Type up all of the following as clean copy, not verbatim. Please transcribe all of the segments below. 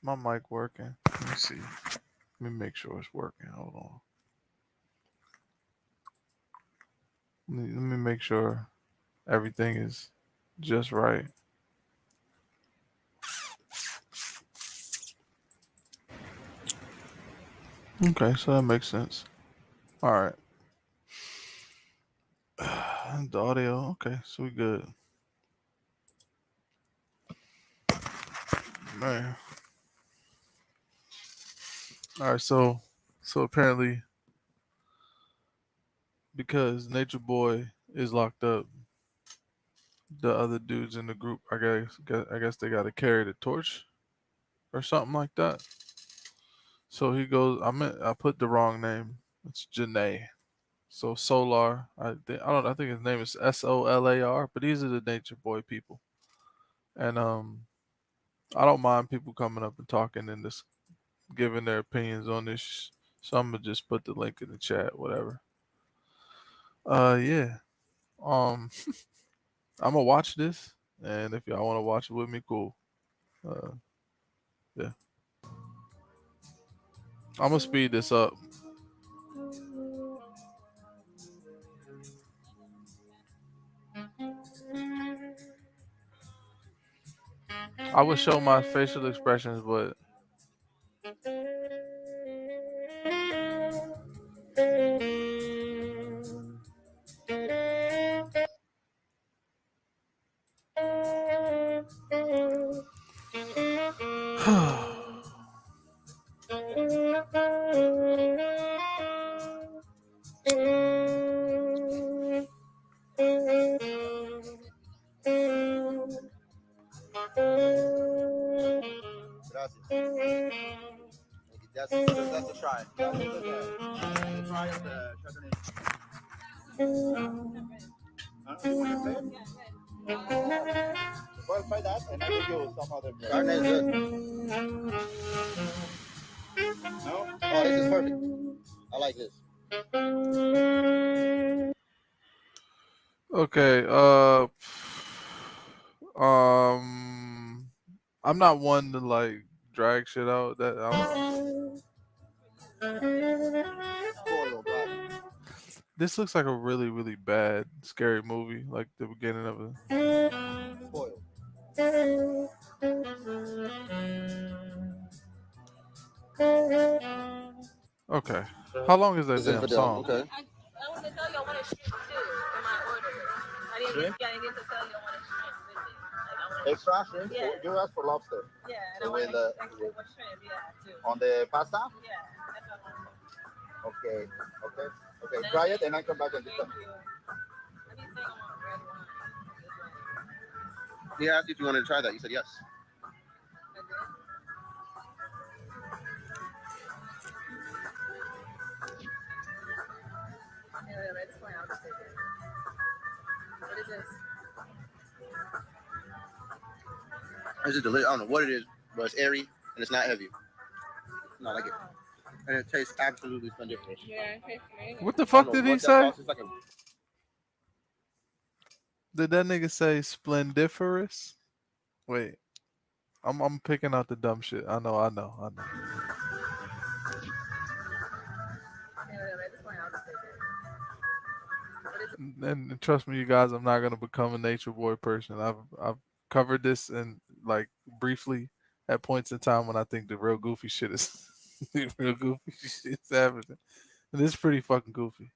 My mic working? Let me see. Let me make sure it's working. Hold on. Let me make sure everything is just right. Okay, so that makes sense. All right. The audio. Okay, so we good. Man. All right. So apparently, because Nature Boy is locked up, the other dudes in the group, I guess they got to carry the torch or something like that. So he goes. I put the wrong name. It's Jenae. So Solar. I don't. I think his name is Solar. But these are the Nature Boy people, and I don't mind people coming up and talking and just giving their opinions on this. So I'm gonna just put the link in the chat. Whatever. Yeah. Um, I'm gonna watch this, and if y'all want to watch it with me, cool. Uh, yeah. I'm gonna speed this up. I would show my facial expressions, but That's a try. That's a try of the Chardonnay. You want to play it? Well, try that, and I will give you some other. Chardonnay is good. No? Oh, this is perfect. I like this. okay. Um, I'm not one to like drag shit out. That Spoiled, but this looks like a really really bad scary movie. Like the beginning of it. spoiled. Okay. How long is that It's damn infidel. song? Okay. I want to tell you I want to shrimp too in my order. I didn't get to tell you I want to shrimp with it. Like I want extra shrimp. Yeah. You asked for lobster. Yeah, and I want extra shrimp. Yeah, too. On the pasta. Yeah, that's what I want. Okay. Okay. Okay. Try it and I come back and do something. I've been saying I want red wine. He asked if you wanted to try that. You said yes. I did. Anyway, at this point, I'll just take it. What is this? This is delicious. I don't know what it is, but it's airy and it's not heavy. No, I like it. And it tastes absolutely splendiferous. Yeah, it tastes amazing. What the I don't fuck know did he what that say? sauce is like. Did that nigga say splendiferous? Wait, I'm picking out the dumb shit. I know. Anyway, at this point, I'll just take it. What is it? And trust me, you guys, I'm not gonna become a nature boy person. I've covered this and like briefly at points in time when I think the real goofy shit is the real goofy shit is happening. And it's pretty fucking goofy.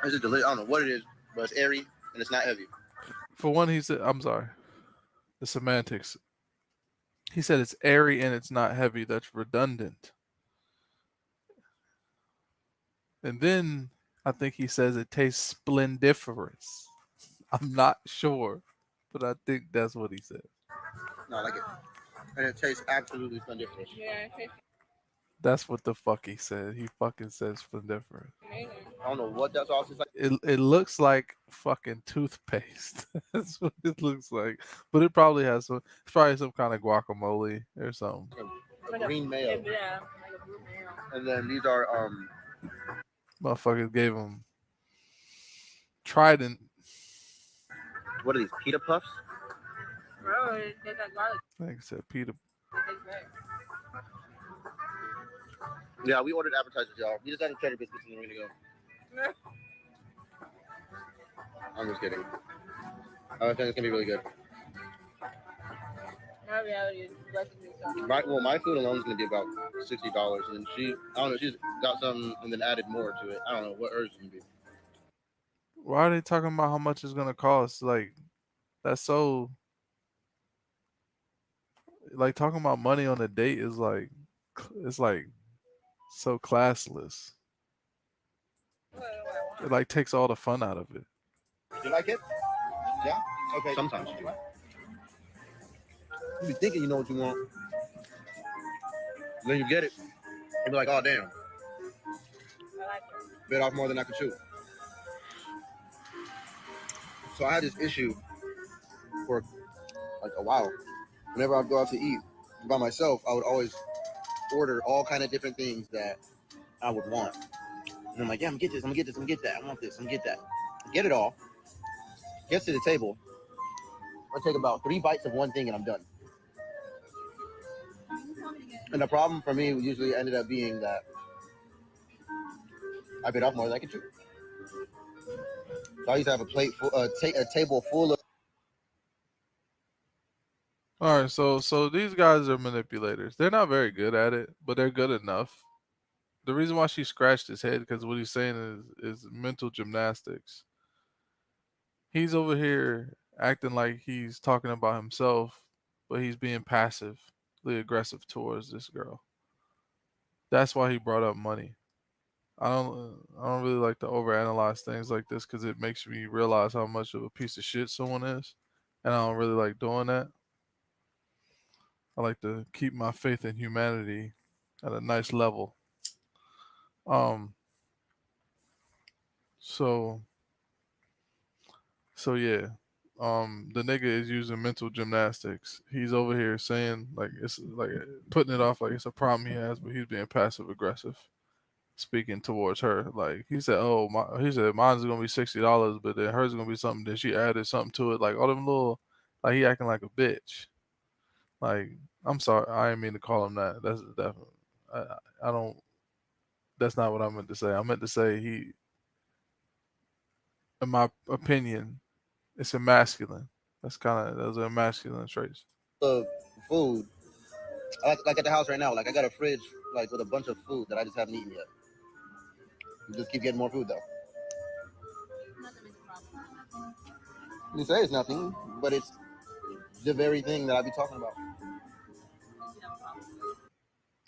This is delicious. I don't know what it is, but it's airy and it's not heavy. For one, he said, I'm sorry, the semantics. He said it's airy and it's not heavy. That's redundant. And then I think he says it tastes splendiferous. I'm not sure, but I think that's what he said. No, I like it. And it tastes absolutely splendiferous. Yeah, it tastes That's what the fuck he said. He fucking says splendiferous. amazing. I don't know what that sauce is like. It looks like fucking toothpaste. That's what it looks like. But it probably has some. It's probably some kind of guacamole or something. A green mayo. Yeah, like a blue mayo. And then these are Motherfuckers gave him Trident What are these, pita puffs? Bro, they got garlic. Like I said, Peter. Yeah, we ordered appetizers, y'all. We just got cheddar biscuits and we're gonna go. I'm just kidding. I think it's gonna be really good. My food alone is gonna be about $60, and then I don't know, she's got something and then added more to it. I don't know what hers is gonna be. Why are they talking about how much it's gonna cost? Like, that's so. Like talking about money on a date is like, it's like so classless. It like takes all the fun out of it. You like it? Yeah. Okay. Sometimes you do. You be thinking you know what you want, then you get it. You be like, oh damn. Bit off more than I could chew. So I had this issue for like a while. Whenever I'd go out to eat by myself, I would always order all kind of different things that I would want. And I'm like, yeah, I'm gonna get this, I'm gonna get this, I'm gonna get that, I want this, I'm gonna get that. Get it all. Gets to the table. I take about 3 bites of one thing and I'm done. And the problem for me usually ended up being that I bit off more than I could chew. So I used to have a table full of. All right, so these guys are manipulators. They're not very good at it, but they're good enough. The reason why she scratched his head because what he's saying is mental gymnastics. He's over here acting like he's talking about himself, but he's being passively aggressive towards this girl. That's why he brought up money. I don't really like to overanalyze things like this because it makes me realize how much of a piece of shit someone is, and I don't really like doing that. I like to keep my faith in humanity at a nice level. Um, so yeah. The nigga is using mental gymnastics. He's over here saying like it's like putting it off like it's a problem he has, but he's being passive aggressive, speaking towards her. Like he said, "Oh, he said mine's gonna be $60, but then hers is gonna be something." Then she added something to it, like all them little, like he acting like a bitch. Like I'm sorry, I didn't mean to call him that. That's definitely, I don't. That's not what I meant to say. I meant to say he, in my opinion, it's a masculine. Those are masculine traits. Food. Like at the house right now, like I got a fridge like with a bunch of food that I just haven't eaten yet. You just keep getting more food though. You say it's nothing, but it's the very thing that I be talking about.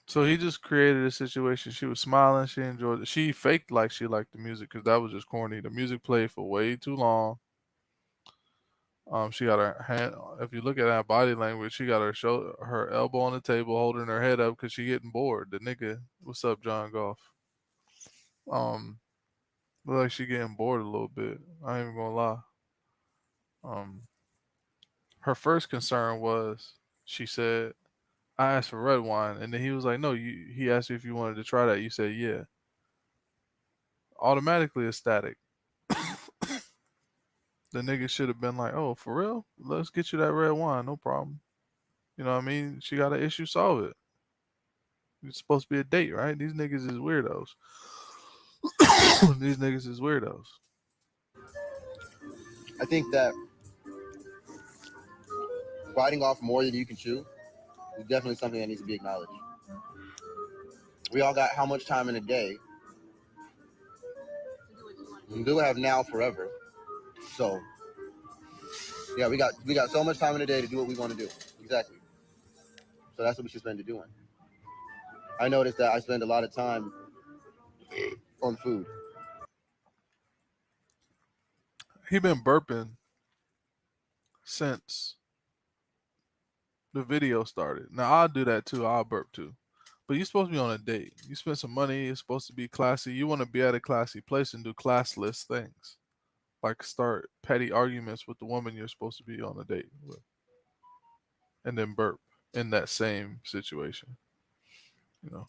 So he just created a situation. She was smiling. She enjoyed it. She faked like she liked the music because that was just corny. The music played for way too long. She got her hand. If you look at her body language, she got her elbow on the table, holding her head up because she getting bored. The nigga, what's up, John Goff? Um, look like she getting bored a little bit. I ain't even gonna lie. Um, her first concern was she said, "I asked for red wine," and then he was like, "No, you." He asked you if you wanted to try that. You said, "Yeah." Automatically ecstatic. The nigga should have been like, "Oh, for real? Let's get you that red wine, no problem." You know what I mean? She got an issue, solve it. It's supposed to be a date, right? These niggas is weirdos. These niggas is weirdos. I think that biting off more than you can chew is definitely something that needs to be acknowledged. We all got how much time in a day? We do have now forever. So yeah, we got so much time in a day to do what we want to do. Exactly. So that's what we should spend it doing. I noticed that I spend a lot of time on food. He been burping since the video started. Now I'll do that too. I'll burp too. But you're supposed to be on a date. You spend some money. It's supposed to be classy. You want to be at a classy place and do classless things, like start petty arguments with the woman you're supposed to be on a date with, and then burp in that same situation. You know.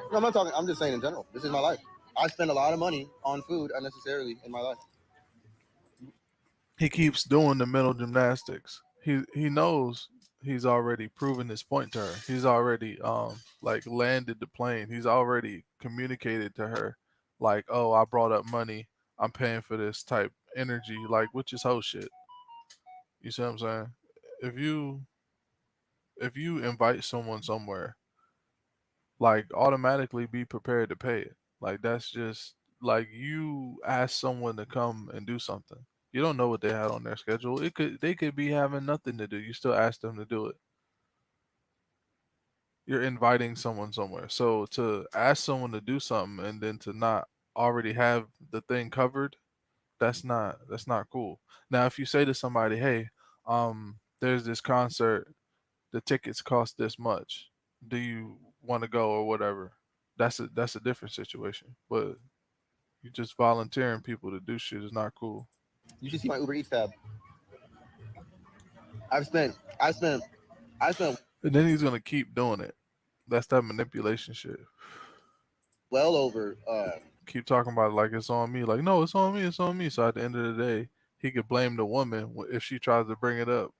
No, I'm not talking. I'm just saying in general. This is my life. I spend a lot of money on food unnecessarily in my life. He keeps doing the mental gymnastics. He knows he's already proven his point to her. He's already like landed the plane. He's already communicated to her like, "Oh, I brought up money. I'm paying for this type energy," like which is whole shit. You see what I'm saying? If you if you invite someone somewhere, like automatically be prepared to pay it. Like that's just like you ask someone to come and do something. You don't know what they had on their schedule. They could be having nothing to do. You still ask them to do it. You're inviting someone somewhere. So to ask someone to do something and then to not already have the thing covered, that's not cool. Now if you say to somebody, "Hey, there's this concert, the tickets cost this much. Do you want to go or whatever?" That's a different situation. But you just volunteering people to do shit is not cool. You should see my Uber Eats tab. I've spent, I spent, I spent And then he's gonna keep doing it. That's that manipulation shit. well over. Keep talking about it like it's on me. Like, no, it's on me. It's on me. So at the end of the day, he could blame the woman if she tries to bring it up.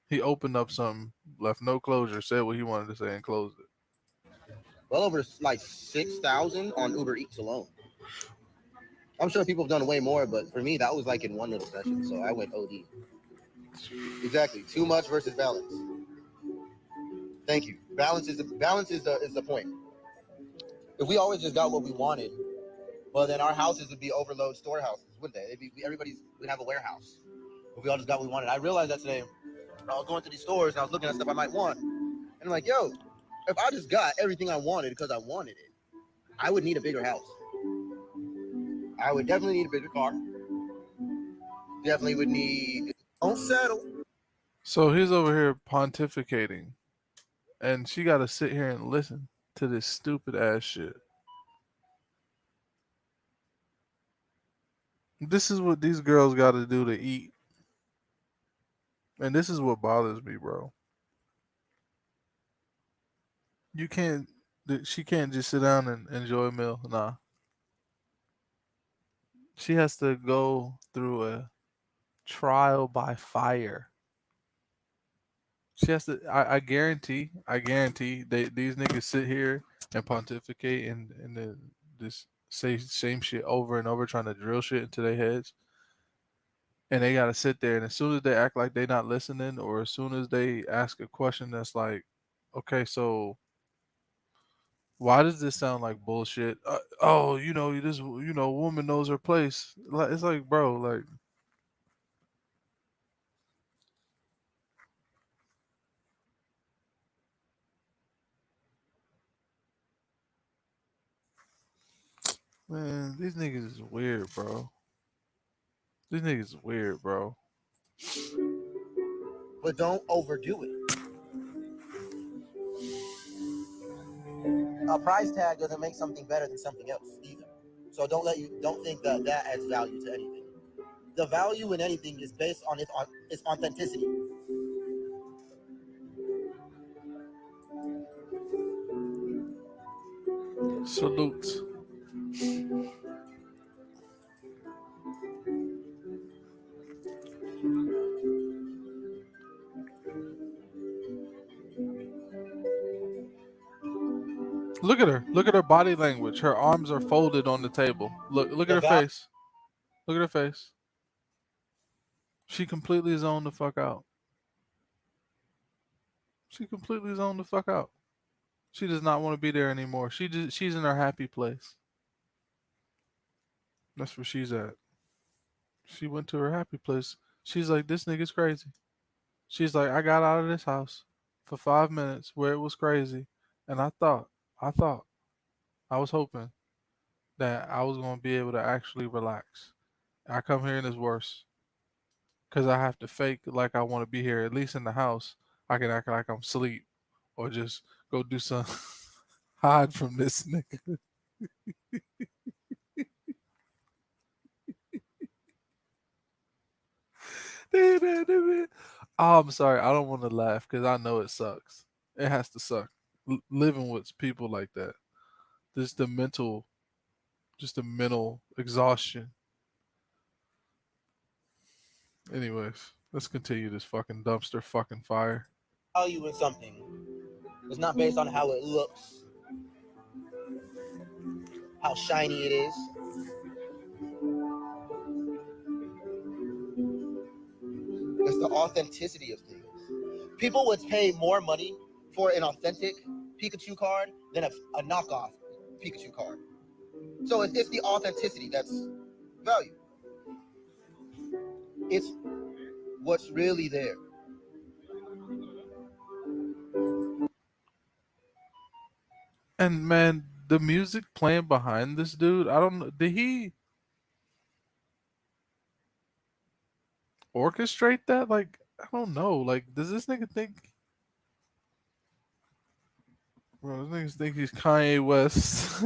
He opened up something, left no closure, said what he wanted to say, and closed it. Well over like 6,000 on Uber Eats alone. I'm sure people have done way more, but for me, that was like in one little session. So I went OD. Exactly. Too much versus balance. Thank you. Balance is the point. If we always just got what we wanted, well, then our houses would be overload storehouses, wouldn't they? We'd have a warehouse. If we all just got what we wanted. I realized that today. I was going to these stores and I was looking at stuff I might want, and I'm like, yo, if I just got everything I wanted because I wanted it, I would need a bigger house. I would definitely need a bigger car. Definitely would need. Don't settle. So he's over here pontificating, and she got to sit here and listen to this stupid ass shit. This is what these girls got to do to eat, and this is what bothers me, bro. You can't. She can't just sit down and enjoy a meal. Nah, she has to go through a trial by fire. She has to. I guarantee. These niggas sit here and pontificate and then just say same shit over and over, trying to drill shit into their heads. And they gotta sit there, and as soon as they act like they not listening, or as soon as they ask a question that's like, okay, so why does this sound like bullshit? Oh, this, woman knows her place. Like it's like, bro, like, man, these niggas is weird, bro. These niggas is weird, bro. But don't overdo it. A price tag doesn't make something better than something else either. So don't think that that adds value to anything. The value in anything is based on its authenticity. Salutes. Look at her. Look at her body language. Her arms are folded on the table. Look at The her value. face. Look at her face. She completely zoned the fuck out. She completely zoned the fuck out. She does not want to be there anymore. She's in her happy place. That's where she's at. She went to her happy place. She's like, this nigga's crazy. She's like, I got out of this house for 5 minutes where it was crazy, and I thought, I was hoping that I was gonna be able to actually relax. I come here and it's worse because I have to fake like I want to be here. At least in the house, I can act like I'm asleep or just go do some hide from this nigga. Oh, I'm sorry. I don't want to laugh because I know it sucks. It has to suck living with people like that. Just the mental. just a mental exhaustion. Anyways, let's continue this fucking dumpster fucking fire. Value in something. It's not based on how it looks, how shiny it is. It's the authenticity of things. People would pay more money for an authentic Pikachu card than a knockoff Pikachu card. So it's the authenticity that's value. It's what's really there. And man, the music playing behind this dude, I don't know. Did he orchestrate that? Like, I don't know. Like, does this nigga think? Bro, this nigga think he's Kanye West.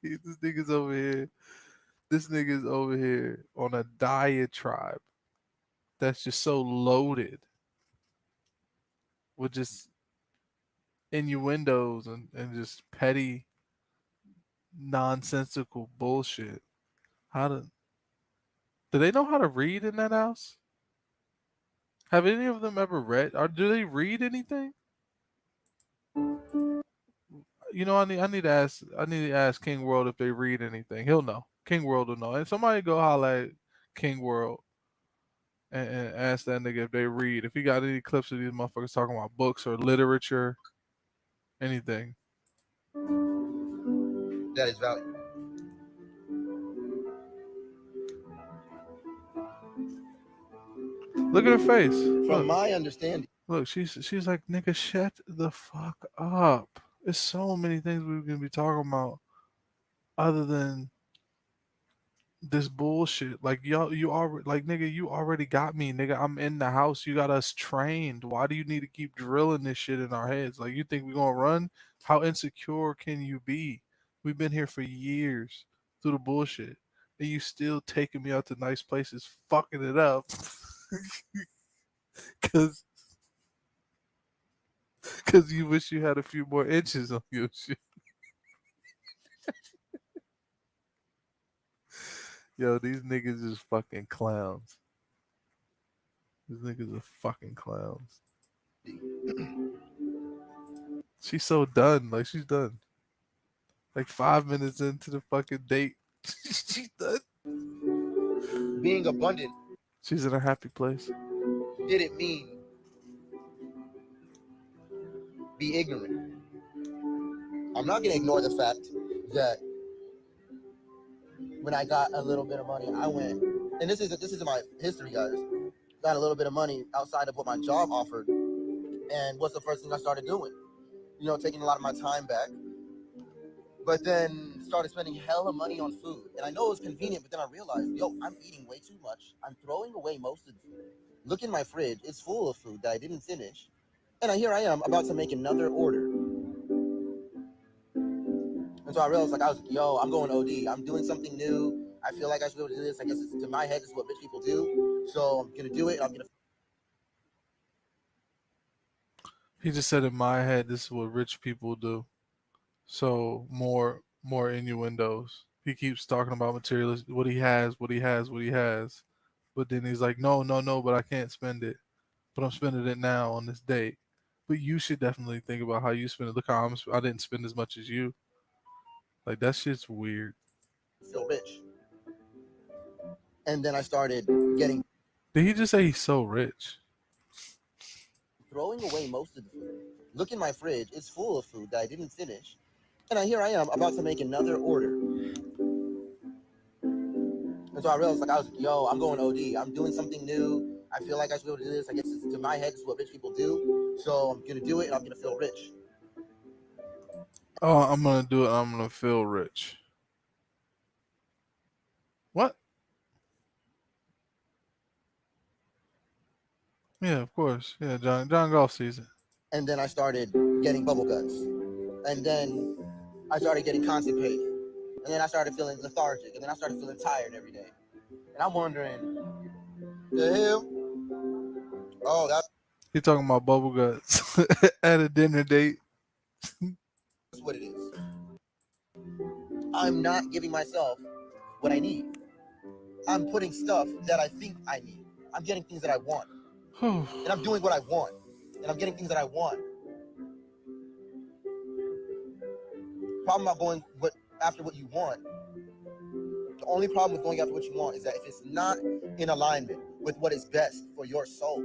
This nigga's over here. This nigga's over here on a diatribe that's just so loaded with just innuendos and just petty, nonsensical bullshit. How do they know how to read in that house? Have any of them ever read? Or do they read anything? You know, I need to ask King World if they read anything. He'll know. King World will know. And somebody go holla at King World and ask that nigga if they read. If he got any clips of these motherfuckers talking about books or literature, anything. That is value. Look at her face. From Look. my understanding. Look, she's like, nigga, shut the fuck up. There's so many things we're gonna be talking about other than this bullshit. Like y'all, you already like, nigga, you already got me, nigga. I'm in the house. You got us trained. Why do you need to keep drilling this shit in our heads? Like, you think we're gonna run? How insecure can you be? We've been here for years through the bullshit, and you still taking me out to nice places, fucking it up, cause cause you wish you had a few more inches on your shit. Yo, these niggas is fucking clowns. These niggas are fucking clowns. She's so done. Like, she's done. Like 5 minutes into the fucking date. She's done. Being abundant She's in a happy place. didn't mean be ignorant. I'm not going to ignore the fact that when I got a little bit of money, I went, and this is my history, guys. Got a little bit of money outside of what my job offered, and what's the first thing I started doing? You know, taking a lot of my time back, but then started spending hella money on food. And I know it was convenient, but then I realized, yo, I'm eating way too much. I'm throwing away most of the food. Look in my fridge; it's full of food that I didn't finish, and here I am about to make another order. And so I realized, like, I was like, yo, I'm going OD. I'm doing something new. I feel like I should be able to do this. I guess it's, to my head, this is what rich people do. So I'm going to do it. I'm going to. He just said in my head, this is what rich people do. So more innuendos. He keeps talking about materialist, what he has, what he has, what he has. But then he's like, no, no, no, but I can't spend it. But I'm spending it now on this date. But you should definitely think about how you spend it. Look how I didn't spend as much as you. Like, that shit's weird. Feel rich. And then I started getting. Did he just say he's so rich? Throwing away most of the food. Look in my fridge; it's full of food that I didn't finish, and here I am about to make another order. And so I realized, like, I was like, yo, I'm going OD. I'm doing something new. I feel like I should be able to do this. I guess it's, to my head, this is what rich people do. So I'm gonna do it, and I'm gonna feel rich. Oh, I'm gonna do it. I'm gonna feel rich. What? Yeah, of course. Yeah, John Golf season. And then I started getting bubble guts. And then I started getting constipated. And then I started feeling lethargic. And then I started feeling tired every day. And I'm wondering, the hell? Oh, that's He talking about bubble guts at a dinner date. what it is. I'm not giving myself what I need. I'm putting stuff that I think I need. I'm getting things that I want. And I'm doing what I want. And I'm getting things that I want. Problem about going after what you want. The only problem with going after what you want is that if it's not in alignment with what is best for your soul,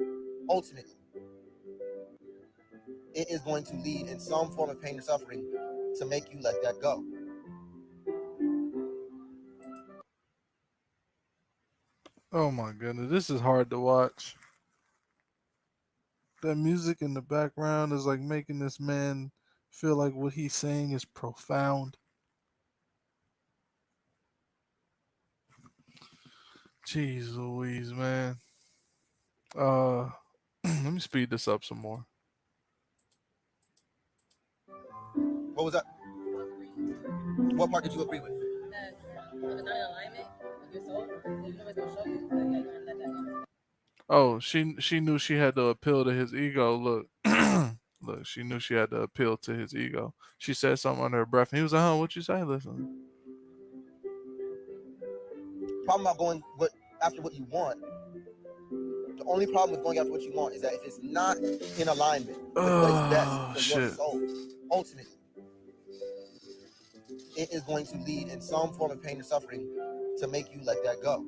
ultimately, it is going to lead in some form of pain or suffering to make you let that go. Oh my goodness, this is hard to watch. That music in the background is like making this man feel like what he's saying is profound. Jeez Louise, man. Let me speed this up some more. What was that? What part did you agree with? That if it's not in alignment with your soul, the universe will show you that you're gonna let that go. Oh, she knew she had to appeal to his ego. Look, look, she knew she had to appeal to his ego. She said something under her breath, and he was like, "Huh, what you say? Listen." Problem about going after what you want. The only problem with going after what you want is that if it's not in alignment with what is best for your soul, ultimately, it is going to lead in some form of pain or suffering to make you let that go.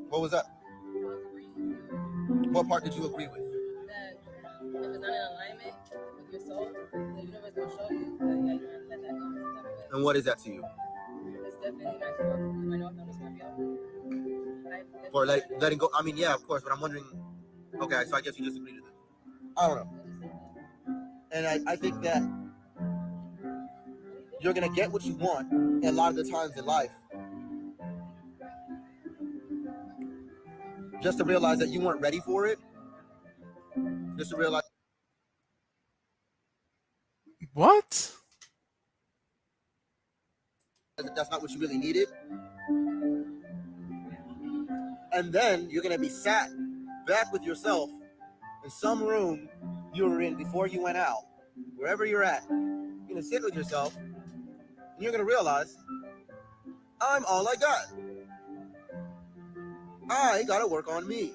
What was that? What part did you agree with? That if it's not in alignment with your soul, the universe will show you that you're gonna let that go. And what is that to you? It's definitely not to go. You might know if this might be out. For letting go. I mean, yeah, of course, but I'm wondering. Okay, so I guess you disagree with it. I don't know. And I think that you're gonna get what you want, and a lot of the times in life, just to realize that you weren't ready for it. Just to realize What? that that's not what you really needed. And then you're gonna be sat back with yourself in some room you were in before you went out, wherever you're at. You're gonna sit with yourself, and you're gonna realize, I'm all I got. I gotta work on me.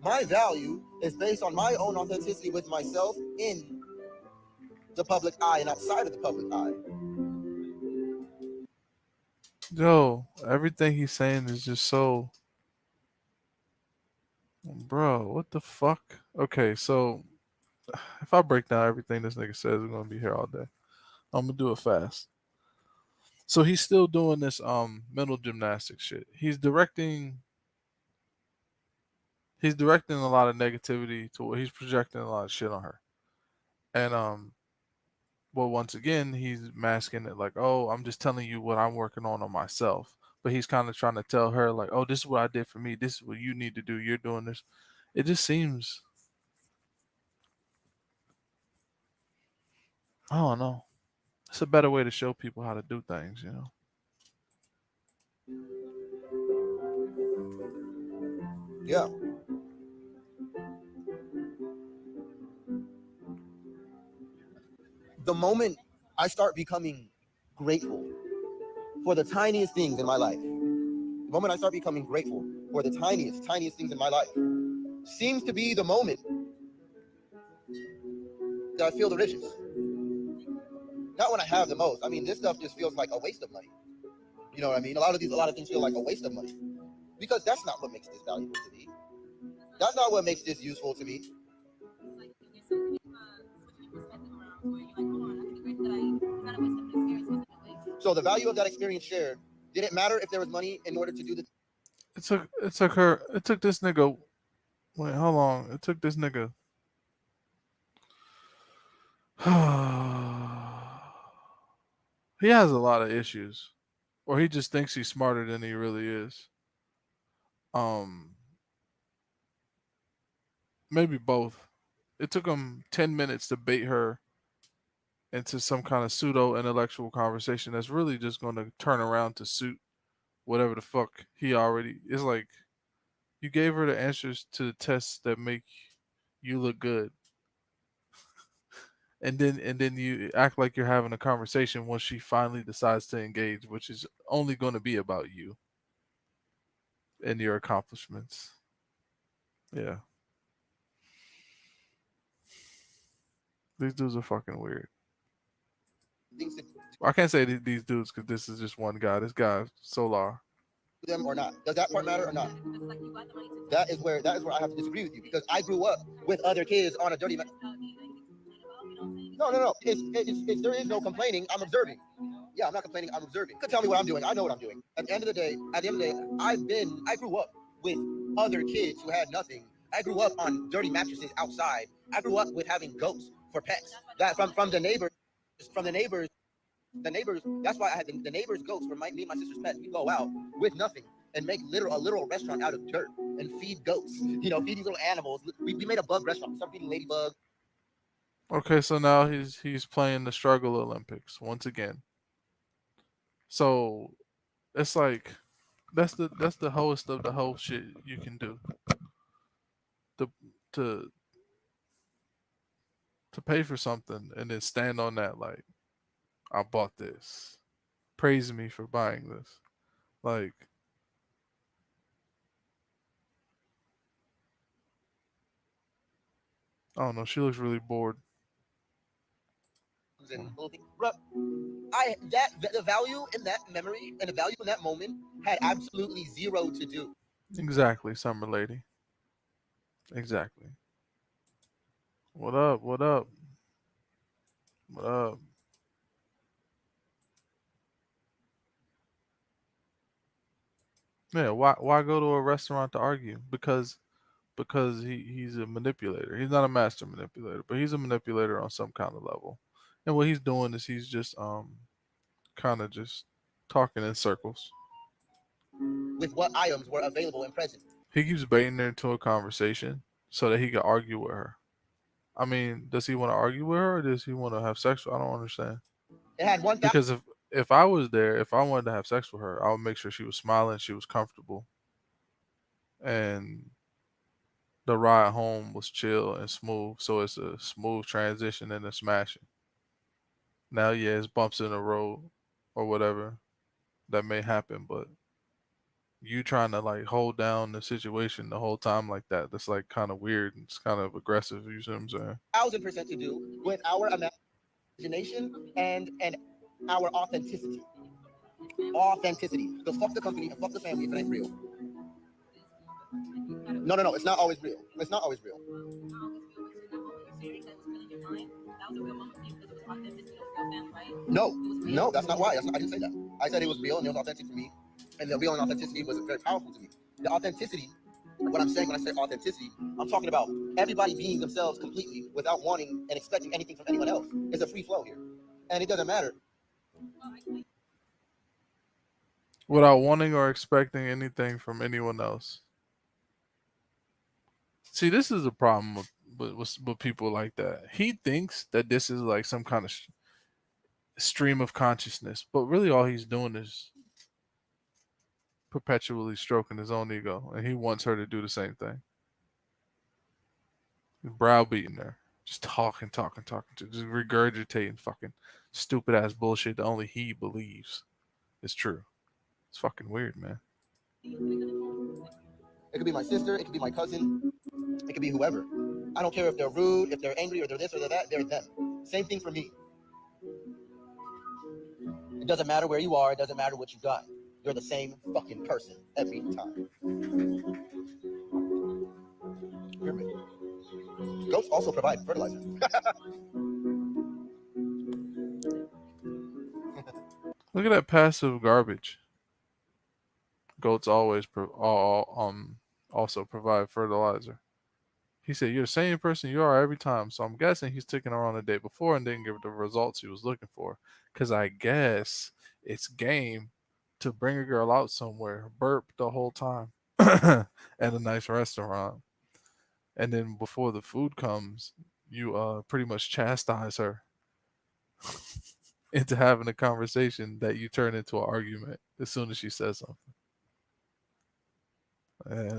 My value is based on my own authenticity with myself in the public eye and outside of the public eye. Yo, everything he's saying is just so, bro. What the fuck? Okay, so if I break down everything this nigga says, we're gonna be here all day. I'm gonna do it fast. So he's still doing this mental gymnastics shit. He's directing a lot of negativity to he's projecting a lot of shit on her. And well, once again, he's masking it like, "Oh, I'm just telling you what I'm working on myself." But he's kind of trying to tell her like, "Oh, this is what I did for me. This is what you need to do. You're doing this." It just seems, I don't know. It's a better way to show people how to do things, you know. Yeah. The moment I start becoming grateful for the tiniest things in my life, the moment I start becoming grateful for the tiniest things in my life, seems to be the moment that I feel the richest. Not when I have the most. I mean, this stuff just feels like a waste of money. You know what I mean? A lot of things feel like a waste of money because that's not what makes this valuable to me. That's not what makes this useful to me. So the value of that experience shared, did it matter if there was money in order to do the? It took this nigga. Wait, how long? It took this nigga. He has a lot of issues, or he just thinks he's smarter than he really is. Um, Maybe both. It took him 10 minutes to bait her into some kind of pseudo intellectual conversation that's really just going to turn around to suit whatever the fuck he already is. Like, you gave her the answers to the tests that make you look good, and then you act like you're having a conversation once she finally decides to engage, which is only going to be about you and your accomplishments. Yeah, these dudes are fucking weird. I can't say these dudes because this is just one guy. This guy Solar. Them or not? Does that part matter or not? That is where I have to disagree with you because I grew up with other kids on a dirty. No, no, no. There is no complaining. I'm observing. Yeah, I'm not complaining. I'm observing. You can tell me what I'm doing. I know what I'm doing. At the end of the day, I grew up with other kids who had nothing. I grew up on dirty mattresses outside. I grew up with having goats for pets. That from the neighbors, from the neighbors. That's why I had the neighbors' goats for me and my sister's pets. We go out with nothing and make a literal restaurant out of dirt and feed goats. You know, feed these little animals. We made a bug restaurant. We started feeding ladybugs. Okay, so now he's playing the struggle Olympics once again. So it's like that's the host of the whole shit you can do. To to to pay for something and then stand on that like I bought this. Praise me for buying this. Like I don't know, she looks really bored. And little things. Bro, I that the value in that memory and the value in that moment had absolutely zero to do. Exactly, summer lady. Exactly. What up? What up? What up? Yeah, why go to a restaurant to argue? Because he's a manipulator. He's not a master manipulator, but he's a manipulator on some kind of level. And what he's doing is he's just kind of just talking in circles. With what items were available and present. He keeps baiting her into a conversation so that he can argue with her. I mean, does he want to argue with her or does he want to have sex? I don't understand. It had 1,000. Because if I was there, if I wanted to have sex with her, I would make sure she was smiling, she was comfortable, and the ride home was chill and smooth. So it's a smooth transition into smashing. Now, yeah, it's bumps in the road or whatever that may happen, but you trying to like hold down the situation the whole time like that's like kind of weird and it's kind of aggressive. You see what I'm saying? 1,000% to do with our imagination and our authenticity. Authenticity. Because fuck the company and fuck the family if it ain't real. No, no, no. It's not always real. It's not always real. No, no, that's not why. I didn't say that. I said it was real and it was authentic for me. And the real and authenticity was very powerful to me. The authenticity, what I'm saying when I say authenticity, I'm talking about everybody being themselves completely without wanting and expecting anything from anyone else. It's a free flow here. And it doesn't matter. Without wanting or expecting anything from anyone else. See, this is a problem with people like that. He thinks that this is like some kind of stream of consciousness, but really all he's doing is perpetually stroking his own ego, and he wants her to do the same thing. He's browbeating her, just talking, just regurgitating fucking stupid ass bullshit that only he believes is true. It's fucking weird, man. It could be my sister, it could be my cousin, it could be whoever. I don't care if they're rude, if they're angry, or they're this or they're that, they're them. Same thing for me. It doesn't matter where you are, it doesn't matter what you got. You're the same fucking person every time. Hear me? Goats also provide fertilizer. Look at that passive garbage. Goats always also provide fertilizer. He said, "You're the same person you are every time." So I'm guessing he's taking her on the date before and didn't give her the results he was looking for. Because I guess it's game to bring a girl out somewhere, burp the whole time at a nice restaurant. And then before the food comes, you pretty much chastise her into having a conversation that you turn into an argument as soon as she says something.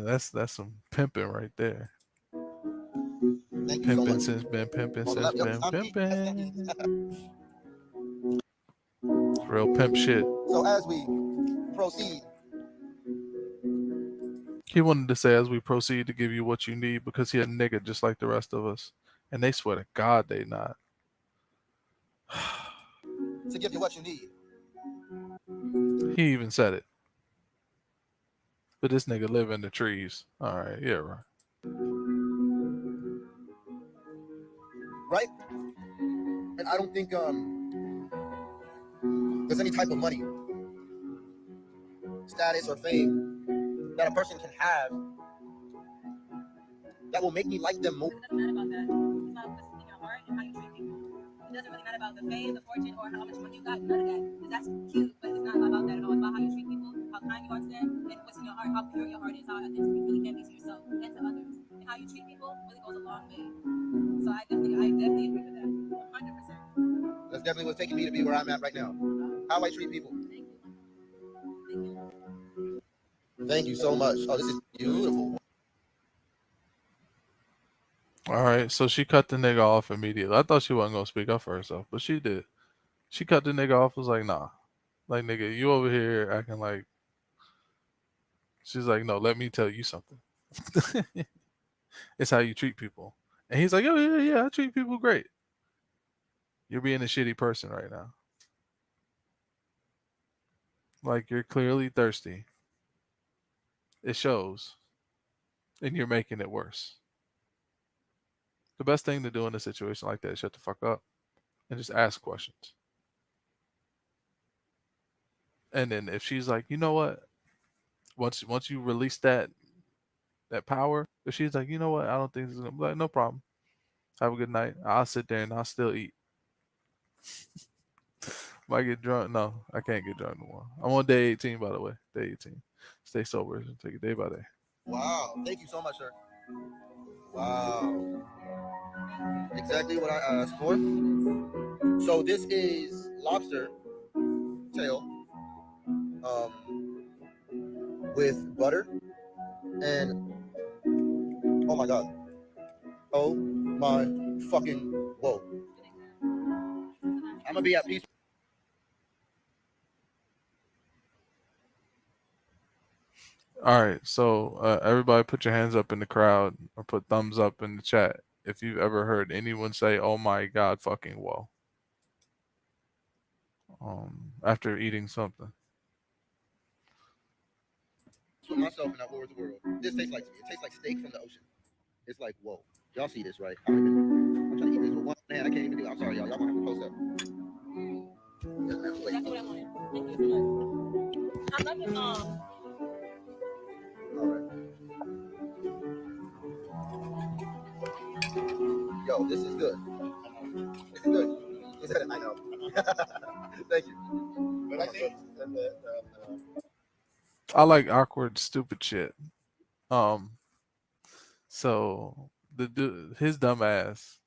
That's some pimping right there. Thank you so Pimping much. since been pimping Well, since yep, been I'm geek. pimping. Real pimp shit. So as we proceed, He wanted to say as we proceed to give you what you need because he a nigga just like the rest of us. And they swear to God they not. to give you what you need. He even said it. But this nigga live in the trees. Alright, yeah, right. Right? And I don't think there's any type of money, status, or fame that a person can have that will make me like them more. It doesn't matter about that. It's about what's in your heart and how you treat people. It doesn't really matter about the fame, the fortune, or how much money you got. None of that. Because that's cute, but it's not about that at all. It's about how you treat people, how kind you are to them, and what's in your heart, how pure your heart is, how authentic you really can be to yourself and to others. And how you treat people really goes a long way. So I definitely agree with that. 100%. That's definitely what's taking me to be where I'm at right now. How I treat people. Thank you. Thank you. Thank you so much. Oh, this is beautiful. Alright, so she cut the nigga off immediately. I thought she wasn't gonna speak up for herself, but she did. She cut the nigga off, was like, nah. Like, nigga, you over here acting like. She's like, no, let me tell you something. It's how you treat people. And he's like, oh, yeah, I treat people great. You're being a shitty person right now. Like, you're clearly thirsty. It shows. And you're making it worse. The best thing to do in a situation like that is shut the fuck up and just ask questions. And then if she's like, you know what? Once you release that power, if she's like, you know what, I don't think this is gonna be like, no problem. Have a good night. I'll sit there and I'll still eat. Might get drunk. No, I can't get drunk no more. I'm on day 18, by the way. Day 18. Stay sober. Take it day by day. Wow. Thank you so much, sir. Wow. Exactly what I asked for. So this is lobster tail with butter and oh my god. Oh my fucking whoa. I'm gonna be at peace. All right, so everybody put your hands up in the crowd or put thumbs up in the chat if you've ever heard anyone say, oh my god, fucking whoa. After eating something. With myself and that war the world. This tastes like to me. It tastes like steak from the ocean. It's like whoa. Y'all see this, right? I'm trying to eat this with one hand. I can't even do it. I'm sorry, y'all. Y'all gonna have to post that. That's what I wanted. Thank you so much. I'm liking all right. Yo, this is good. This is good. Is that it? I know. Thank you. But I think I like awkward, stupid shit. So his dumb ass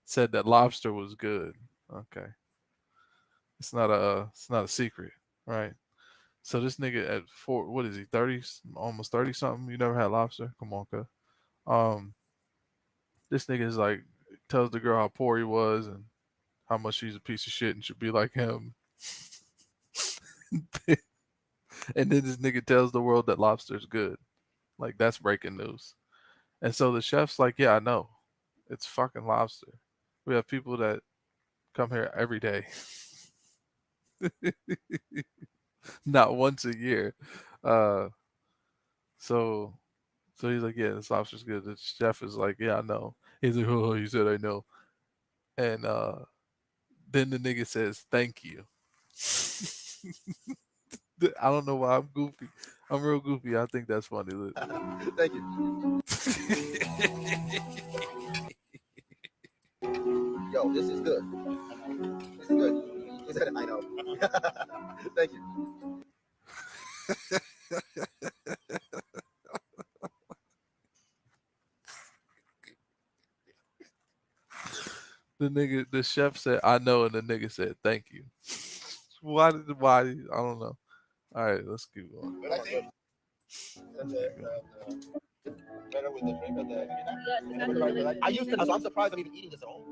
said that lobster was good. Okay, it's not a secret, right? So this nigga at what is he, 30, almost 30 something? You never had lobster? Come on, cuz. Um, this nigga is like tells the girl how poor he was and how much she's a piece of shit and should be like him. And then this nigga tells the world that lobster's good. Like that's breaking news. And so the chef's like, yeah, I know. It's fucking lobster. We have people that come here every day. Not once a year. Uh so he's like, yeah, this lobster's good. The chef is like, yeah, I know. He's like, oh, you said I know. And then the nigga says, thank you. I don't know why I'm goofy. I'm real goofy. I think that's funny. thank you. Yo, this is good. This is good. Is that it? I know. Thank you. The chef said, I know, and the nigga said, thank you. Why? I don't know. All right, let's keep going. But I think better with the shrimp and the spinach. Yes, exactly. I used to know, so I'm surprised I'm even eating this at all.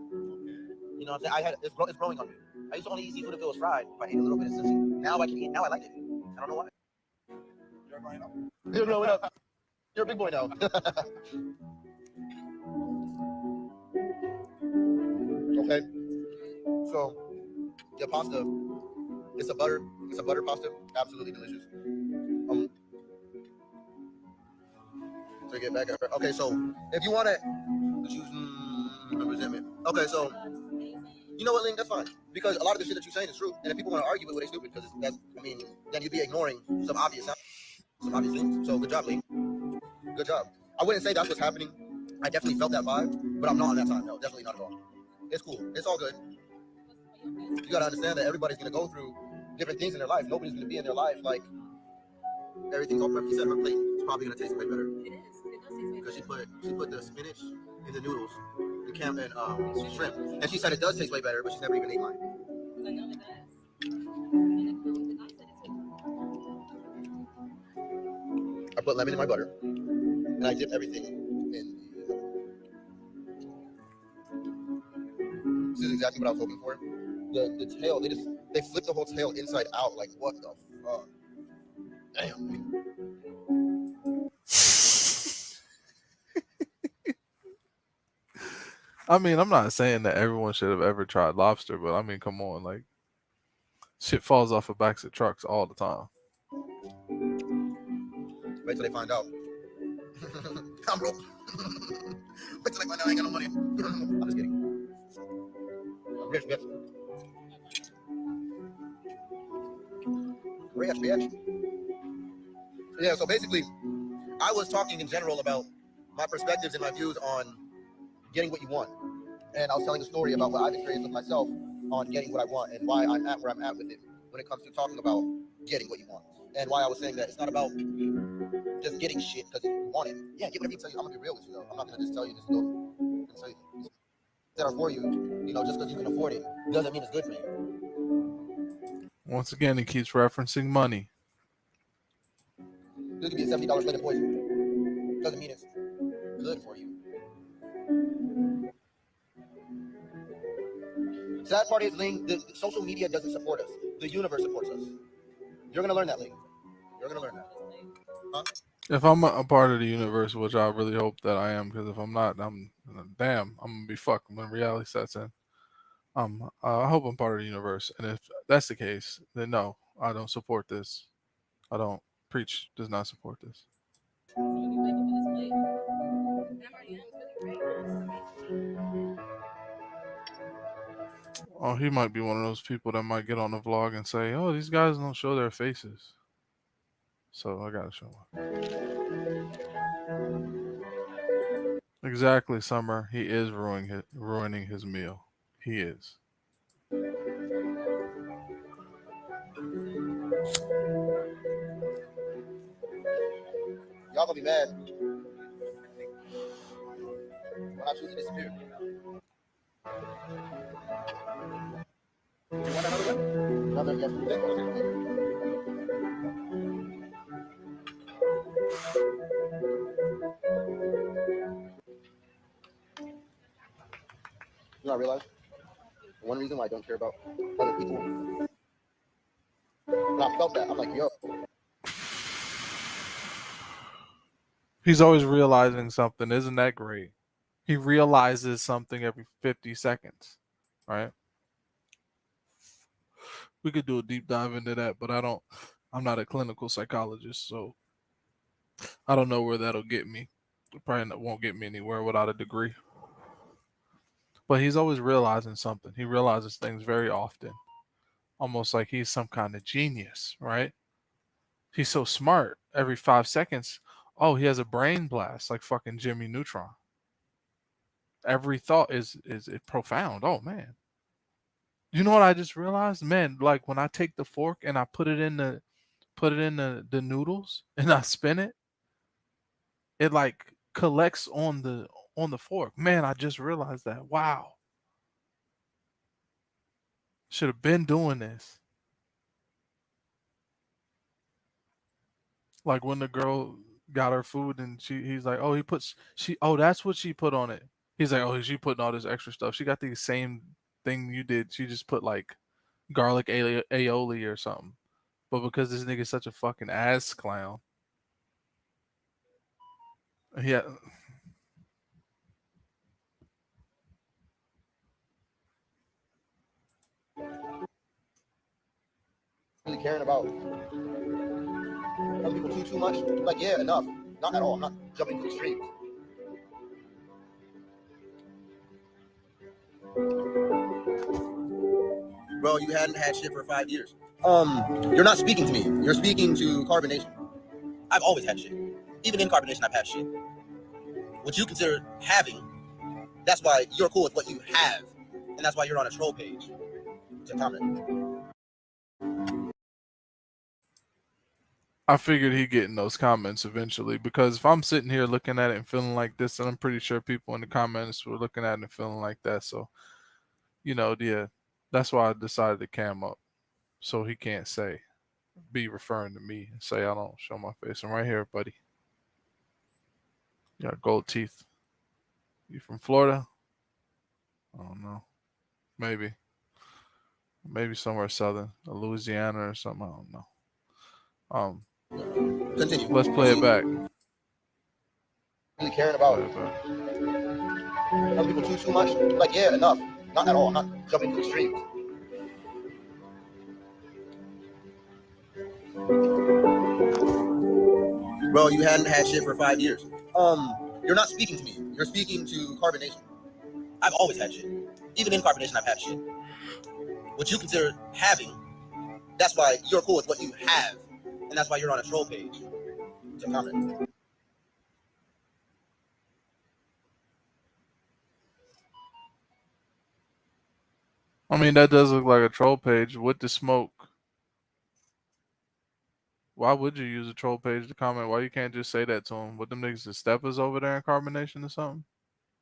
You know what I'm saying? It's growing on me. I used to only eat seafood if it was fried. If I ate a little bit of sushi. Now I can eat. Now I like it. I don't know why. You're growing up. You're growing up. You're a big boy now. Okay. So the pasta, it's a butter pasta. Absolutely delicious. To get back at her. Okay, so if you want to choose resentment. Okay, so you know what, Ling? That's fine because a lot of the shit that you're saying is true, and if people want to argue with it, they stupid because then you'd be ignoring some obvious things. So good job, Ling. Good job. I wouldn't say that's what's happening. I definitely felt that vibe, but I'm not on that time. No, definitely not at all. It's cool. It's all good. You gotta understand that everybody's gonna go through different things in their life. Nobody's gonna be in their life like everything's all perfect. You said her plate is probably gonna taste way better. It is. It does taste because she put the spinach in the noodles, the cam and shrimp, and she said it does taste way better, but she's never even ate mine. I know it does. I put lemon in my butter, and I dip everything in. This is exactly what I was hoping for. The tail, they flip the whole tail inside out. Like what the fuck? Damn. I mean, I'm not saying that everyone should have ever tried lobster, but I mean, come on, like shit falls off of backs of trucks all the time. Wait till they find out. I'm broke. Wait till they find out I ain't got no money. I'm just kidding. I'm rich, bitch. Rich, bitch. Yeah, so basically, I was talking in general about my perspectives and my views on getting what you want. And I was telling a story about what I've experienced with myself on getting what I want and why I'm at where I'm at with it when it comes to talking about getting what you want. And why I was saying that it's not about just getting shit because you want it. Yeah, get whatever you tell you. I'm going to be real with you, though. I'm not going to just tell you, just go and tell you things that are for you. You know, just because you can afford it doesn't mean it's good for you. Once again, he keeps referencing money. This could be a $70 plate of poison. Doesn't mean it's good for you. Sad part is, Ling, the social media doesn't support us. The universe supports us. You're going to learn that, Ling. You're going to learn that. Huh? If I'm a part of the universe, which I really hope that I am, because if I'm not, I'm gonna be fucked when reality sets in. I hope I'm part of the universe, and if that's the case, then no, I don't support this. I don't preach does not support this. Oh, he might be one of those people that might get on the vlog and say, "Oh, these guys don't show their faces," so I gotta show them. Exactly, Summer. He is ruining his meal. He is. Y'all gonna be mad when I choose to disappear. You want another one? Another, yes. You know, I realize one reason why I don't care about other people. And I felt that. I'm like, yo. He's always realizing something. Isn't that great? He realizes something every 50 seconds, right? We could do a deep dive into that, but I'm not a clinical psychologist, so I don't know where that'll get me. It probably won't get me anywhere without a degree. But he's always realizing something. He realizes things very often, almost like he's some kind of genius, right? He's so smart. Every 5 seconds, oh, he has a brain blast like fucking Jimmy Neutron. Every thought is profound. Oh man. You know what I just realized? Man, like when I take the fork and I put it in the noodles and I spin it, it like collects on the fork. Man, I just realized that. Wow. Should have been doing this. Like when the girl got her food, and he's like, oh, oh, that's what she put on it. He's like, oh, she putting all this extra stuff. She got the same thing you did. She just put like garlic aioli or something. But because this nigga's such a fucking ass clown, yeah. Really caring about other people too much. Like, yeah, enough. Not at all. I'm not jumping to extremes. Bro, you hadn't had shit for 5 years. You're not speaking to me. You're speaking to carbonation. I've always had shit. Even in carbonation, I've had shit. What you consider having, that's why you're cool with what you have. And that's why you're on a troll page. It's a comment. I figured he'd get in those comments eventually, because if I'm sitting here looking at it and feeling like this, then I'm pretty sure people in the comments were looking at it and feeling like that. So, yeah, that's why I decided to cam up, so he can't be referring to me and say I don't show my face. I'm right here, buddy. You got gold teeth. You from Florida? I don't know. Maybe somewhere southern, Louisiana or something. I don't know. Continue. Let's play it back. Really caring about other people too much. Like, yeah, enough. Not at all. I'm not jumping to extremes. Bro, you hadn't had shit for 5 years. You're not speaking to me. You're speaking to carbonation. I've always had shit. Even in carbonation, I've had shit. What you consider having, that's why you're cool with what you have. And that's why you're on a troll page. It's a comment. I mean, that does look like a troll page with the smoke. Why would you use a troll page to comment? Why you can't just say that to them? What, them niggas the steppers over there in carbonation or something?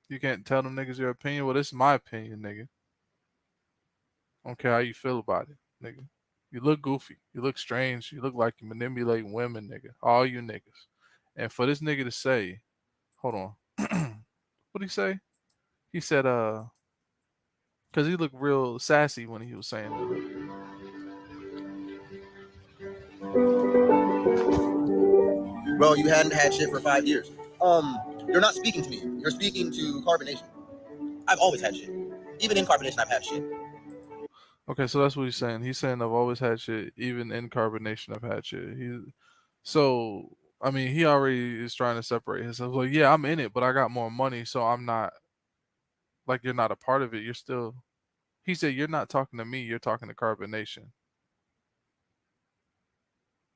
You can't tell them niggas your opinion? Well, this is my opinion, nigga. I don't care how you feel about it, nigga. You look goofy. You look strange. You look like you manipulate women, nigga. All you niggas. And for this nigga to say, hold on. What'd he say? He said, because he looked real sassy when he was saying it. Bro, you hadn't had shit for 5 years. You're not speaking to me. You're speaking to carbonation. I've always had shit. Even in carbonation, I've had shit. Okay, so that's what he's saying. He's saying I've always had shit. Even in carbonation, I've had shit. So I mean, he already is trying to separate himself. Like, yeah, I'm in it, but I got more money, so I'm not like you're not a part of it. You're still. He said you're not talking to me. You're talking to carbonation.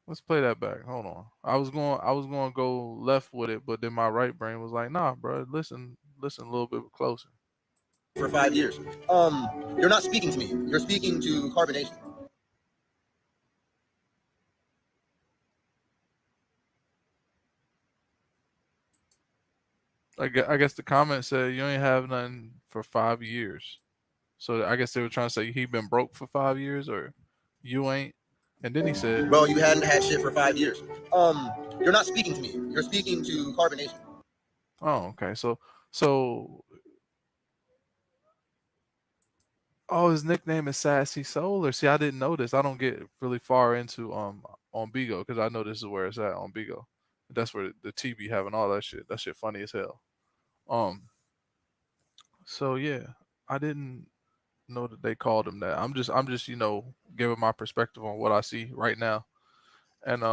Let's play that back. Hold on. I was going to go left with it, but then my right brain was like, nah, bro. Listen a little bit closer. For 5 years. You're not speaking to me. You're speaking to carbonation. I guess the comment said you ain't have nothing for 5 years. So I guess they were trying to say he been broke for 5 years, or you ain't. And then he said, bro, you hadn't had shit for 5 years. You're not speaking to me. You're speaking to carbonation. oh, okay. Oh, his nickname is Sassy Soular. See, I didn't know this. I don't get really far into on Bigo, because I know this is where it's at on Bigo. That's where the T be having all that shit. That shit funny as hell. Um. So yeah, I didn't know that they called him that. I'm just giving my perspective on what I see right now, and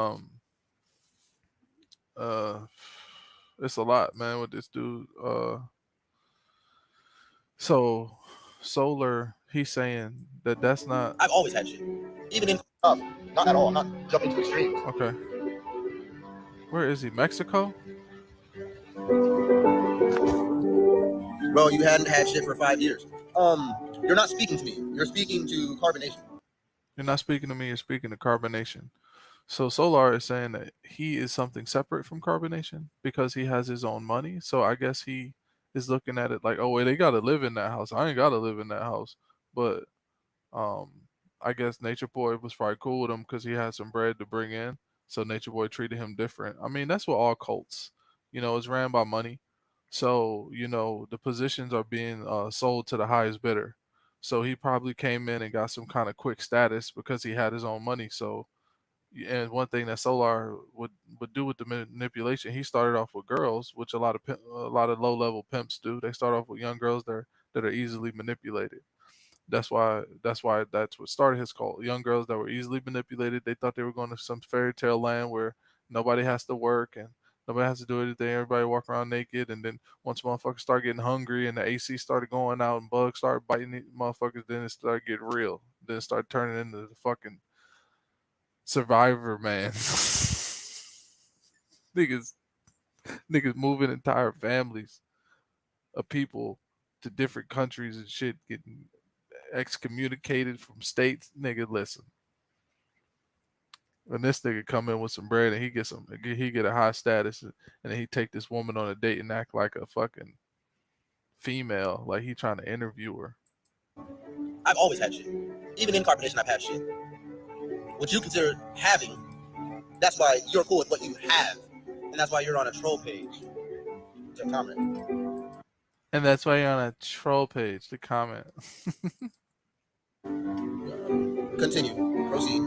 uh, it's a lot, man, with this dude. So Soular, he's saying that that's not. I've always had shit, even in not at all. I'm not jumping to extremes. Okay. Where is he? Mexico? Bro, you hadn't had shit for 5 years. You're not speaking to me. You're speaking to carbonation. You're not speaking to me. You're speaking to carbonation. So Soular is saying that he is something separate from carbonation because he has his own money. So I guess he is looking at it like, oh wait, they gotta live in that house. I ain't gotta live in that house. But um, I guess Nature Boy was probably cool with him because he had some bread to bring in. So Nature Boy treated him different. I mean, that's what all cults, it's ran by money. So the positions are being sold to the highest bidder. So he probably came in and got some kind of quick status because he had his own money. So and one thing that Solar would do with the manipulation, he started off with girls, which a lot of low level pimps do. They start off with young girls that are easily manipulated. That's what started his cult. Young girls that were easily manipulated. They thought they were going to some fairy tale land where nobody has to work and nobody has to do anything. Everybody walk around naked. And then once motherfuckers start getting hungry and the AC started going out and bugs started biting motherfuckers, then it started getting real. Then it started turning into the fucking Survivor, man. niggas, niggas moving entire families of people to different countries and shit, getting excommunicated from states. Nigga, listen. When this nigga come in with some bread and he get a high status, and then he take this woman on a date and act like a fucking female, like he trying to interview her. I've always had shit. Even in carbonation, I've had shit. What you consider having, that's why you're cool with what you have. And that's why you're on a troll page to comment. And that's why you're on a troll page to comment. Continue. Proceed.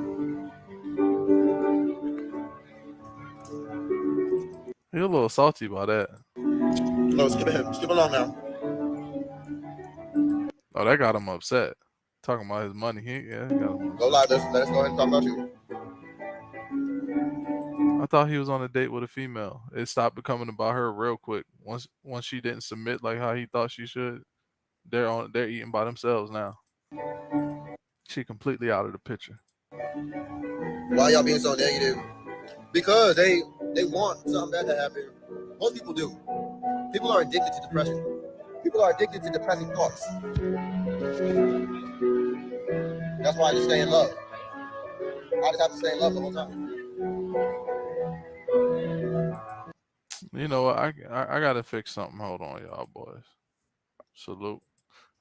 You're a little salty about that. No, skip ahead. Skip along now. Oh, that got him upset. Talking about his money. He got him upset. Go live. Let's go ahead and talk about you. I thought he was on a date with a female. It stopped becoming about her real quick. Once she didn't submit like how he thought she should, they're eating by themselves now. She completely out of the picture. Why y'all being so negative? Because they want something bad to happen. Most people do. People are addicted to depression. People are addicted to depressing thoughts. That's why I just stay in love. I just have to stay in love the whole time. You know what? I gotta fix something. Hold on, y'all boys. Salute.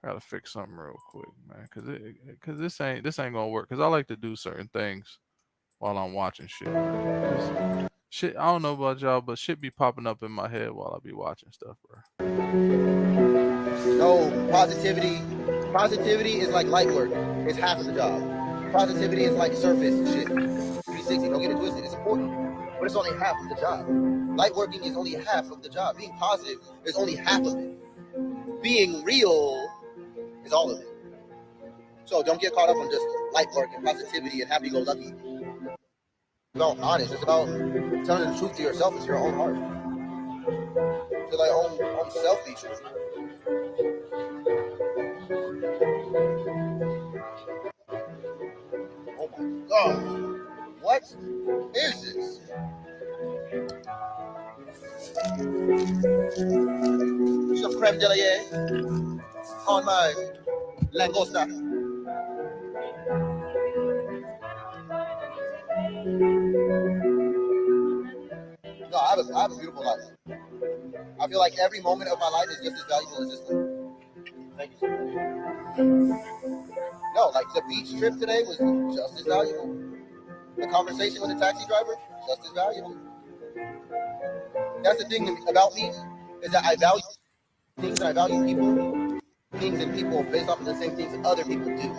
I gotta fix something real quick, man, cause this ain't gonna work. Cause I like to do certain things while I'm watching shit, man. Shit, I don't know about y'all, but shit be popping up in my head while I be watching stuff, bro. No, positivity is like light work. It's half of the job. Positivity is like surface shit. 360, don't get it twisted. It's important, but it's only half of the job. Light working is only half of the job. Being positive is only half of it. Being real is all of it. So don't get caught up on just light work and positivity and happy-go-lucky. It's about honest. It's about telling the truth to yourself. It's your own heart. To like own self be true. Oh my God. What is this? Some creme de la on my langosta. No, I have a beautiful life. I feel like every moment of my life is just as valuable as this one. Thank you so much. No, like the beach trip today was just as valuable. The conversation with the taxi driver, just as valuable. That's the thing about me, is that I value things and I value people, things and people based off of the same things other people do.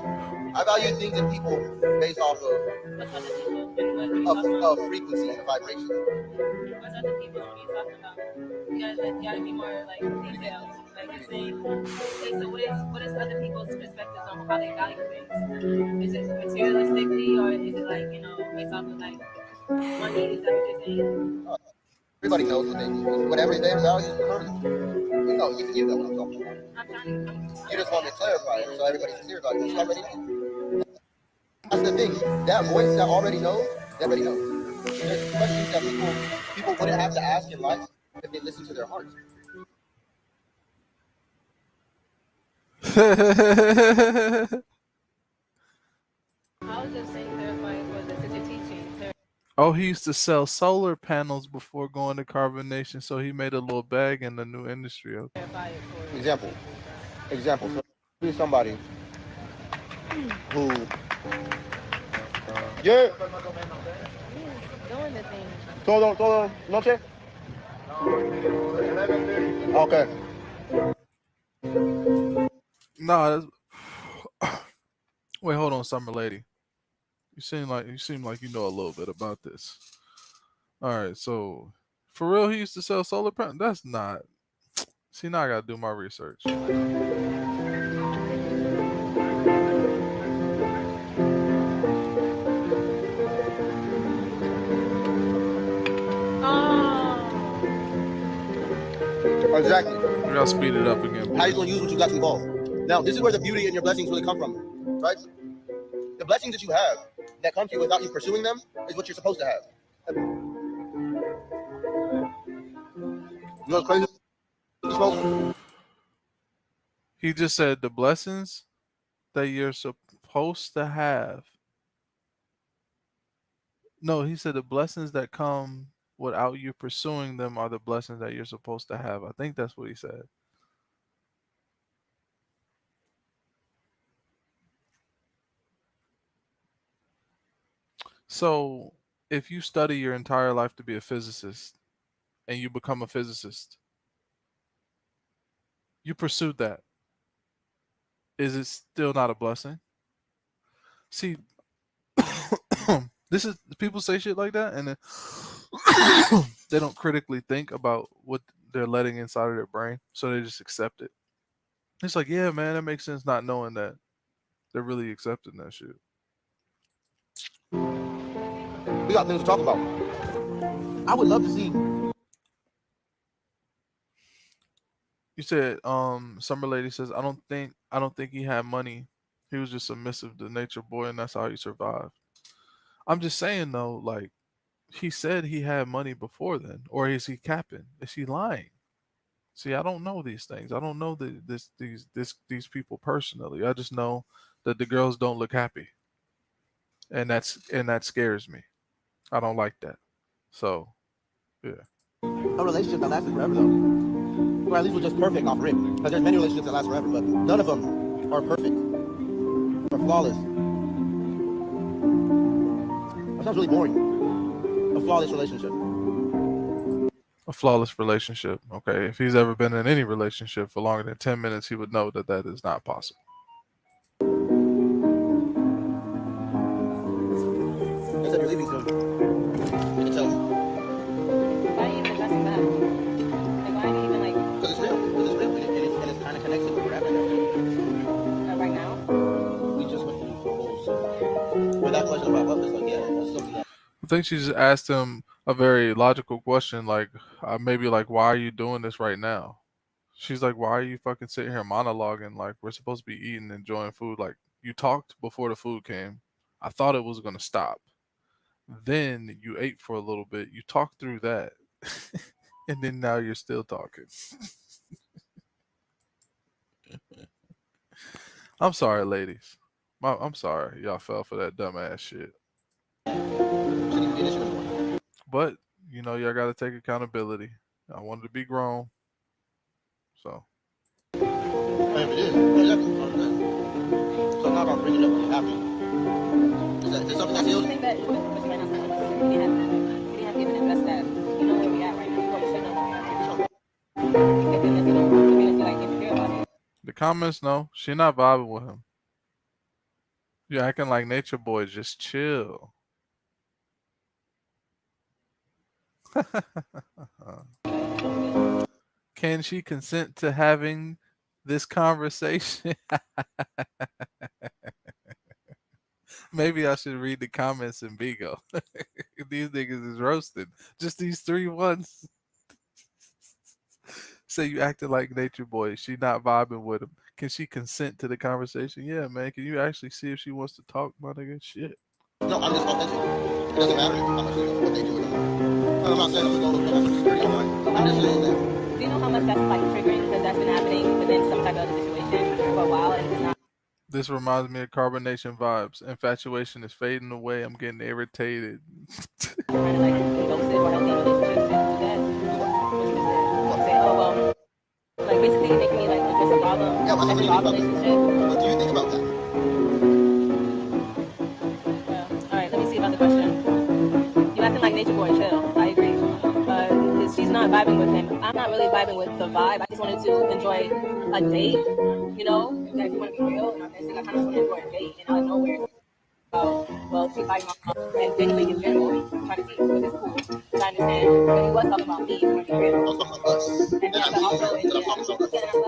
I value things and people based off of frequency and vibration. What's other people are you talking about? You gotta be more like detailed. Like you're saying, okay, so what is other people's perspectives on how they value things? Is it materialistically or is it like, based off of like money? Is that what you're saying? Everybody knows what they do. Whatever their value is currently. You know what I'm talking about. I'm trying to. You just want me to clarify it so everybody's clear about it. You already know. That's the thing. That voice that already knows, they already knows. There's questions that people wouldn't have to ask in life if they listen to their hearts. I was just saying clarifying for the sister teaching. Oh, he used to sell solar panels before going to carbonation, so he made a little bag in the new industry. Okay. Example. So be somebody who He's doing the thing. Todo noche? Okay. Nah, wait, hold on, Summer Lady. You seem like you know a little bit about this. All right, so for real, he used to sell solar panels. That's not. See, now I gotta do my research. Exactly. We gotta speed it up again, boys. How you gonna use what you got to evolve? Now, this is where the beauty and your blessings really come from, right? The blessings that you have that come to you without you pursuing them is what you're supposed to have. You know what's crazy? He just said the blessings that you're supposed to have. No, he said the blessings that come without you pursuing them are the blessings that you're supposed to have. I think that's what he said. So, if you study your entire life to be a physicist and you become a physicist, you pursued that. Is it still not a blessing? See, this is people say shit like that and then they don't critically think about what they're letting inside of their brain, so they just accept it. It's like, yeah, man, that makes sense, not knowing that they're really accepting that shit. We got things to talk about. I would love to see. You said, Summer Lady says, I don't think he had money. He was just submissive to nature boy, and that's how he survived. I'm just saying though, like he said he had money before then, or is he capping? Is he lying? See, I don't know these things. I don't know these people personally. I just know that the girls don't look happy, and that scares me. I don't like that. So, yeah. A relationship that lasted forever, though, or at least was just perfect off rip. Because there's many relationships that last forever, but none of them are perfect or flawless. That sounds really boring. A flawless relationship. A flawless relationship. Okay, if he's ever been in any relationship for longer than 10 minutes, he would know that that is not possible. I said you're leaving soon. You can tell me. Why are you even dressing that? Like, why are you even like? Because it's real. Because it's real. And it's kind of connected with what we're at Right now? We just went through the whole. But that question about love is like, yeah, that's something that. I think she just asked him a very logical question, like maybe like, why are you doing this right now? She's like, why are you fucking sitting here monologuing? Like, we're supposed to be eating, enjoying food. Like, you talked before the food came. I thought it was gonna stop. Then you ate for a little bit. You talked through that, and then now you're still talking. I'm sorry, ladies. I'm sorry y'all fell for that dumbass shit. But you know, y'all got to take accountability. I wanted to be grown, so. It is. So I'm not about bringing it up when you're happy. Is that something that's healed? I think that especially right now, we didn't have given invest that. You know where we at right now. Well, you should know where we at. The comments, no, she not vibing with him. You acting like nature boy. Just chill. Can she consent to having this conversation? Maybe I should read the comments in Bigo. These niggas is roasted. Just these 3 ones. Say you acting like nature boy. She not vibing with him. Can she consent to the conversation? Yeah, man. Can you actually see if she wants to talk, my nigga? Shit. No, I'm just authentic. It doesn't matter how much they know what they do with them. I'm not saying I'm going to go to security online. I'm just saying that. Do you know how much that's like triggering because that's been happening within some type of other situation for a while and it's not? This reminds me of carbonation vibes. Infatuation is fading away. I'm getting irritated. Kind of like conducive or healthy relationships to that. Say, oh well, like basically making me like just a problem. Yeah, That's a problem relationship. What do you think about that? All right, let me see about the question. vibing with him. I'm not really vibing with the vibe. I just wanted to enjoy a date, you know, if you want to be real. And I think I kind of want to enjoy a date, and out of nowhere, well, she biting off and genuinely get fanboy, trying to see what is cool. Because I understand, but he was talking about me, if you want to be real. And yeah, but also, yeah,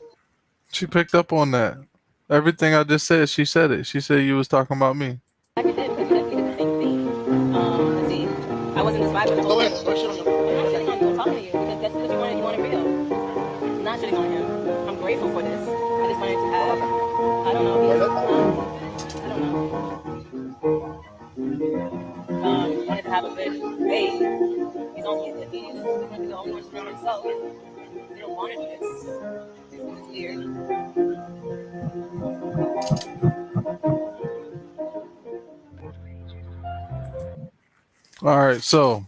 She picked up on that. Everything I just said, she said it. She said you was talking about me. I did because you definitely did the same thing. Let's see, I wasn't just vibing the whole thing. I'm not shitting on you. I'm talking to you because that's what you wanted. You wanted real. I'm not shitting on him. I'm grateful for this. I just wanted to have, I don't know, I don't know. Wanted to have a good date. He's only he's the only one around himself. They don't want to do this. It's weird. All right, so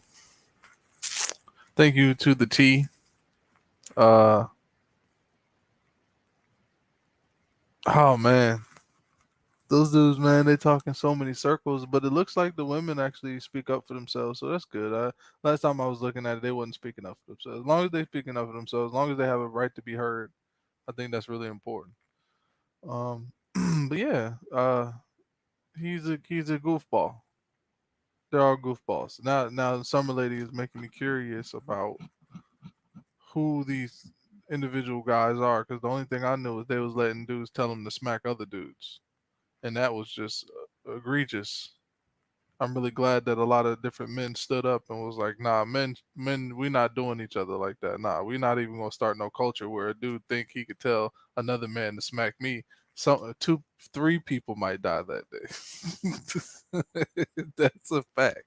thank you to the T. Uh, oh man, those dudes, man, they talk in so many circles, but it looks like the women actually speak up for themselves, so that's good. Last time I was looking at it, they wasn't speaking up for themselves. As long as they speaking up for themselves, as long as they have a right to be heard, I think that's really important. Um, but yeah, he's a goofball. They're all goofballs. Now, Summer Lady is making me curious about who these individual guys are, because the only thing I knew is they was letting dudes tell them to smack other dudes, and that was just egregious. I'm really glad that a lot of different men stood up and was like, "Nah, men, we not doing each other like that. Nah, we not even gonna start no culture where a dude think he could tell another man to smack me. Some two, three people might die that day. That's a fact.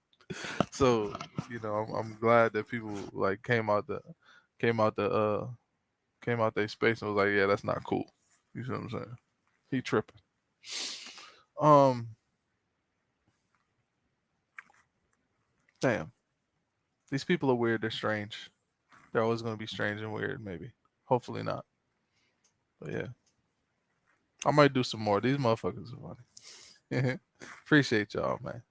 So, I'm glad that people like came out the came out their space and was like, yeah, that's not cool. You see what I'm saying? He tripping. Um, damn. These people are weird. They're strange. They're always gonna be strange and weird. Maybe. Hopefully not. But yeah, I might do some more. These motherfuckers are funny. Appreciate y'all, man.